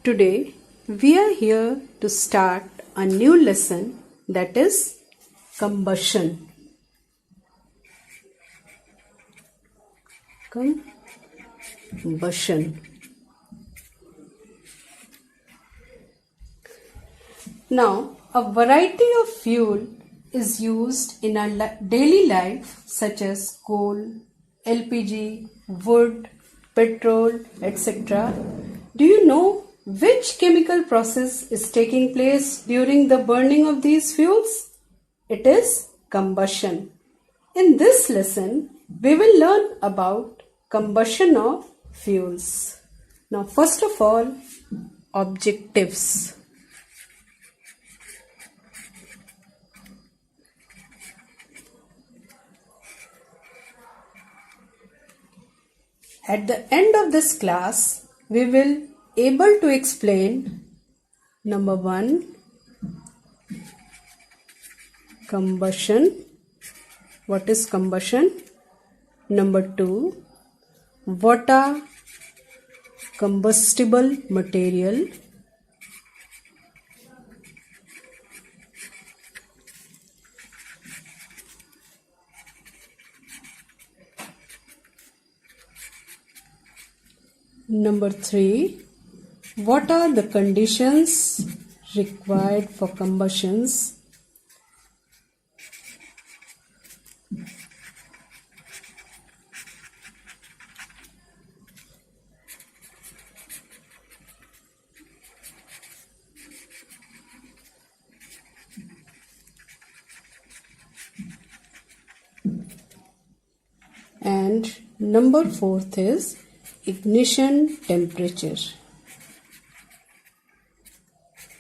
Today we are here to start a new lesson, that is combustion. Combustion. Now, a variety of fuel is used in our daily life, such as coal, LPG, wood, petrol, etc. Do you know which chemical process is taking place during the burning of these fuels? It is combustion. In this lesson, we will learn about combustion of fuels. Now, first of all, objectives. At the end of this class, we will able to explain number 1, combustion. What is combustion? Number 2, what are combustible material? Number 3, what are the conditions required for combustions? And number 4 is ignition temperature.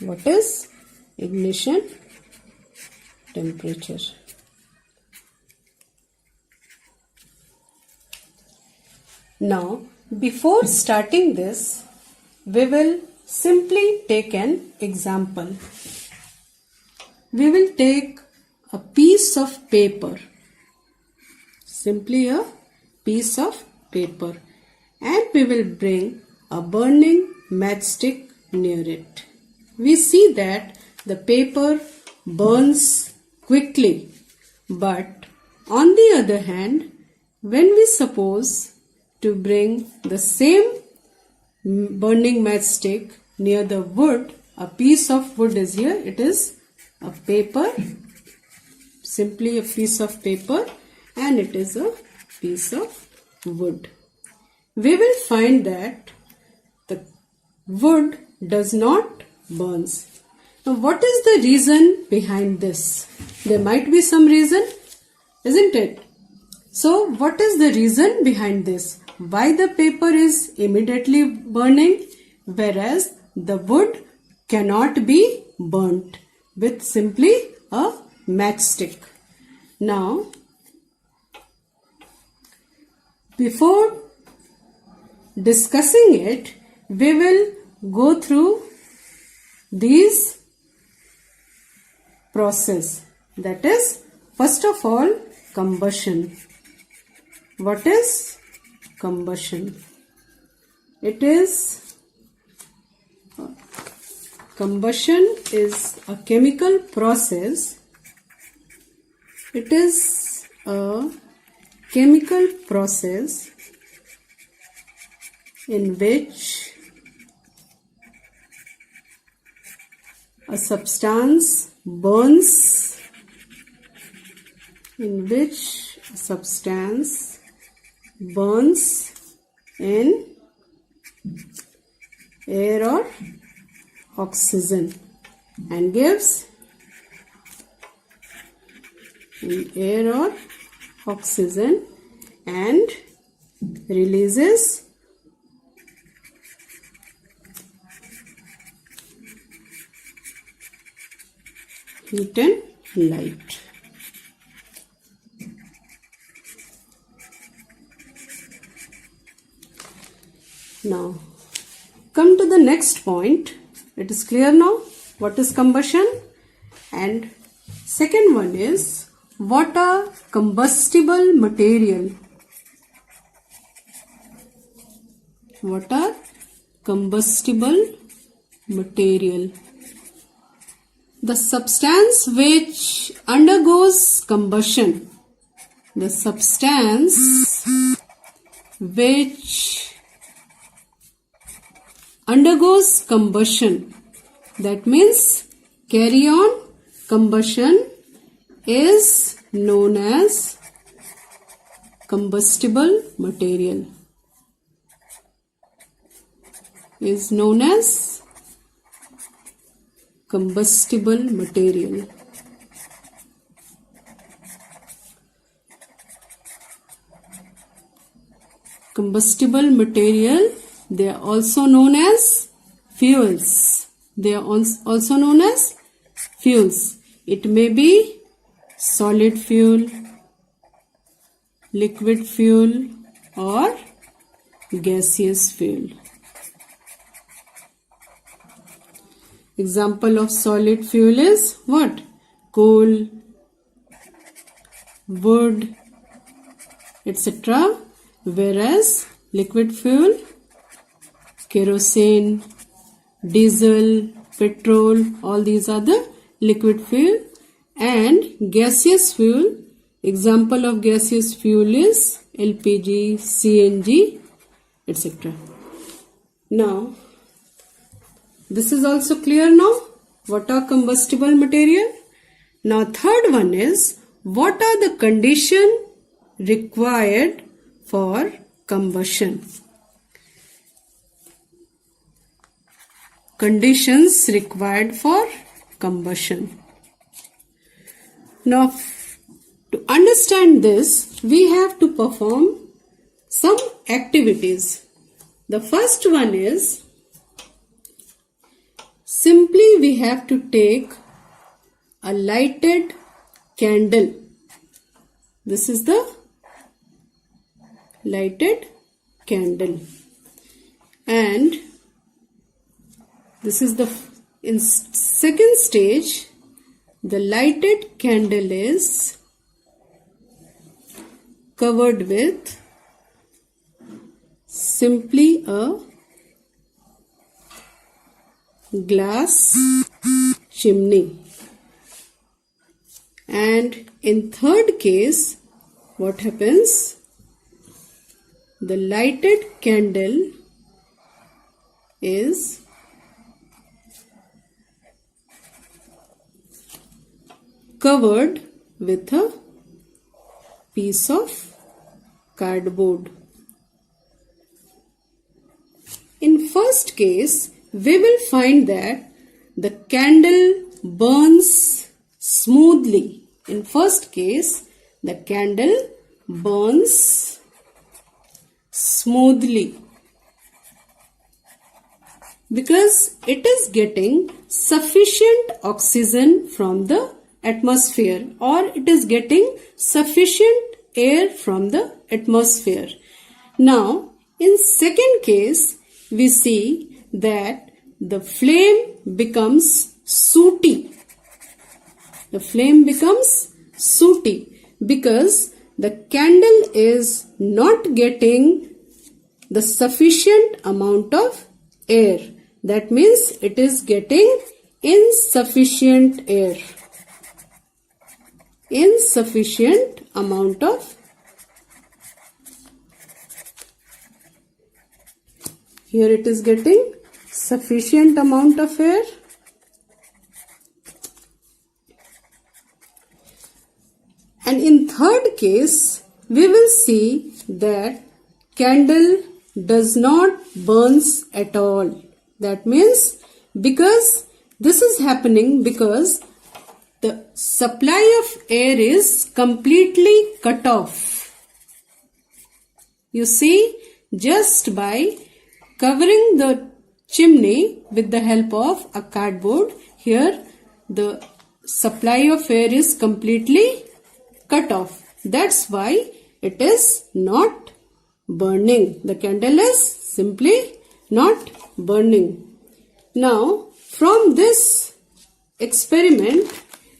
What is ignition temperature? Now, before starting this, we will simply take an example. We will take a piece of paper, simply a piece of paper, and we will bring a burning matchstick near it. We see that the paper burns quickly, but on the other hand, when we suppose to bring the same burning matchstick near the wood, a piece of wood is here, it is a paper, simply a piece of paper, and it is a piece of wood. We will find that the wood does not burns. Now, what is the reason behind this? There might be some reason, isn't it? So, what is the reason behind this? Why the paper is immediately burning, whereas the wood cannot be burnt with simply a matchstick? Now, before discussing it, we will go through these process. That is, first of all, combustion. What is combustion? Combustion is a chemical process. It is a chemical process in which a substance burns, in air or oxygen and gives in air or oxygen and releases heat and light. Now, come to the next point. It is clear now what is combustion, and second one is what are combustible material. What are combustible material. The substance which undergoes combustion. The substance which undergoes combustion, that means carry on combustion, is known as combustible material. Is known as combustible material. Combustible material, they are also known as fuels. They are also known as fuels. It may be solid fuel, liquid fuel, or gaseous fuel. Example of solid fuel is what? Coal, wood, etc. Whereas liquid fuel, kerosene, diesel, petrol, all these are the liquid fuel. And gaseous fuel, example of gaseous fuel is LPG, CNG, etc. Now, this is also clear now. What are combustible material? Now, third one is, what are the conditions required for combustion? Conditions required for combustion. Now, to understand this, we have to perform some activities. The first one is, simply we have to take a lighted candle. This is the lighted candle. And this is the, in second stage, the lighted candle is covered with simply a glass chimney. And in third case, what happens? The lighted candle is covered with a piece of cardboard. In first case, we will find that the candle burns smoothly. In first case, the candle burns smoothly because it is getting sufficient oxygen from the atmosphere, or it is getting sufficient air from the atmosphere. Now, in second case, we see that the flame becomes sooty. The flame becomes sooty because the candle is not getting the sufficient amount of air. That means it is getting insufficient air. Insufficient amount of here it is getting sufficient amount of air. And in third case, we will see that candle does not burns at all. That means because this is happening because the supply of air is completely cut off. You see, just by covering the chimney with the help of a cardboard, here the supply of air is completely cut off. That's why it is not burning. The candle is simply not burning. Now, from this experiment,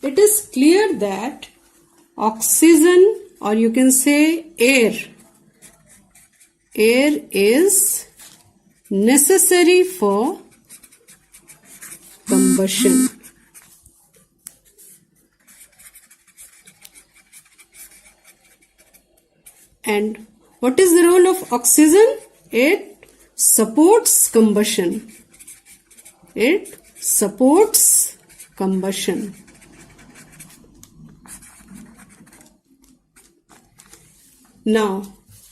it is clear that oxygen, or you can say air is necessary for combustion. And what is the role of oxygen? It supports combustion. It supports combustion. Now,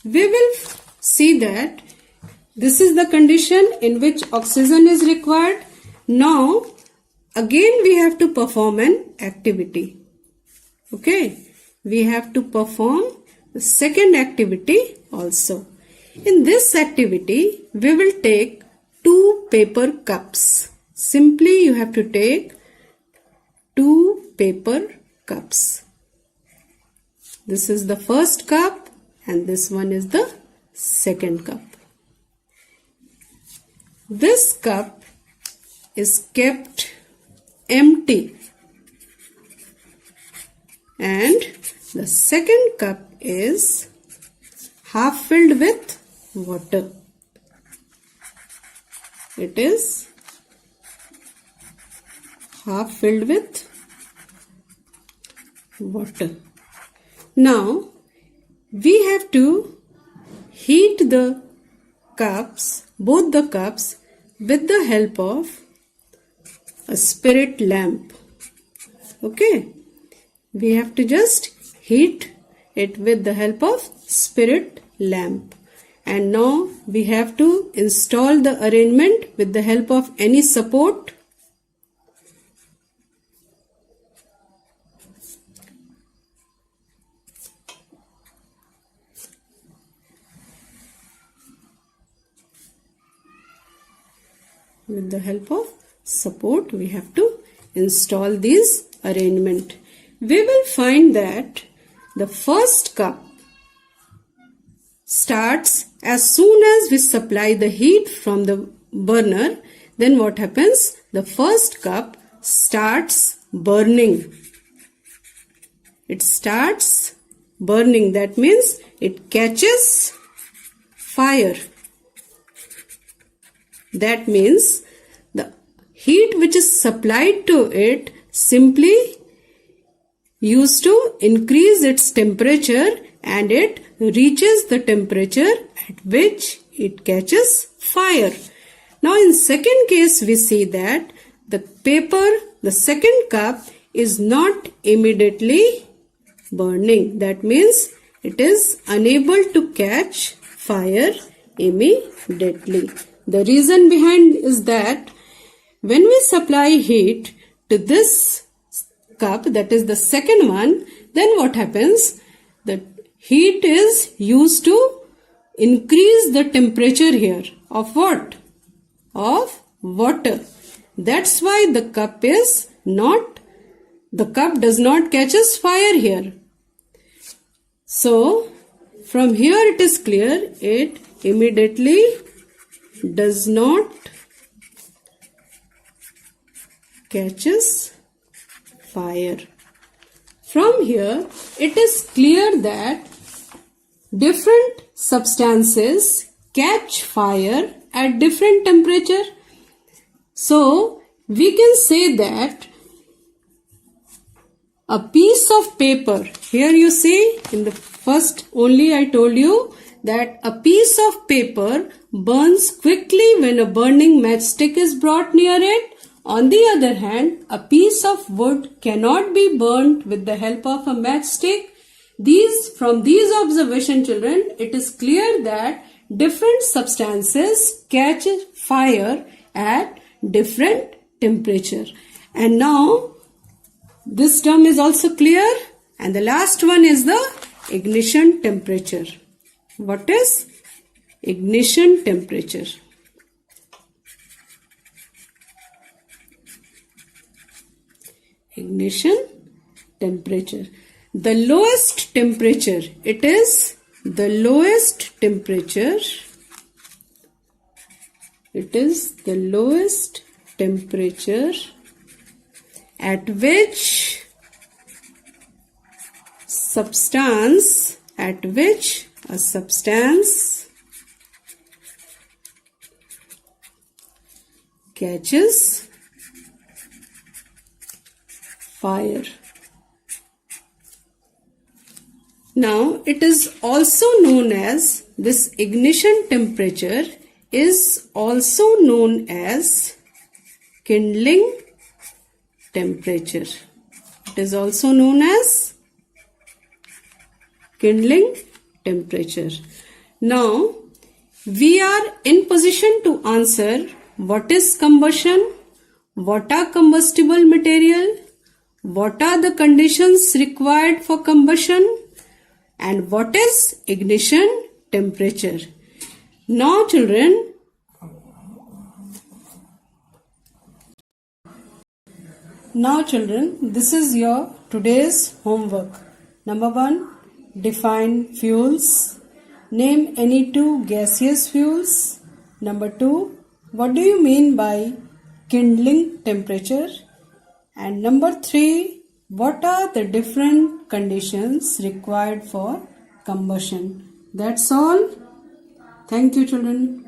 we will see that this is the condition in which oxygen is required. Now, again we have to perform an activity. Okay, we have to perform the second activity also. In this activity, we will take 2 paper cups. Simply you have to take 2 paper cups. This is the first cup and this one is the second cup. This cup is kept empty and the second cup is half filled with water. It is half filled with water. Now we have to heat the cups, both the cups, with the help of a spirit lamp. Okay, we have to just heat it with the help of spirit lamp. And now we have to install the arrangement with the help of any support. With the help of support, we have to install these arrangement. We will find that the first cup starts as soon as we supply the heat from the burner. Then what happens? The first cup starts burning. It starts burning. That means it catches fire. That means the heat which is supplied to it simply used to increase its temperature and it reaches the temperature at which it catches fire. Now in second case we see that the paper, the second cup is not immediately burning. That means it is unable to catch fire immediately. The reason behind is that when we supply heat to this cup, that is the second one, then what happens? The heat is used to increase the temperature here of what? Of water. That's why the cup does not catches fire here. So from here it is clear, it immediately does not catches fire. From here it is clear that different substances catch fire at different temperature. So we can say that a piece of paper, here you see in the first only I told you that a piece of paper burns quickly when a burning matchstick is brought near it. On the other hand, a piece of wood cannot be burnt with the help of a matchstick. From these observations, children, it is clear that different substances catch fire at different temperature. And now this term is also clear. And the last one is the ignition temperature. What is ignition temperature? Ignition temperature. The lowest temperature, it is the lowest temperature. It is the lowest temperature at which a substance catches fire. Now it is also known as, this ignition temperature is also known as kindling temperature. It is also known as kindling temperature. Now we are in position to answer what is combustion, what are combustible material, what are the conditions required for combustion, and what is ignition temperature. Now children, this is your today's homework. Number 1, define fuels. Name any 2 gaseous fuels. Number 2, what do you mean by kindling temperature? And number 3, what are the different conditions required for combustion? That's all. Thank you, children.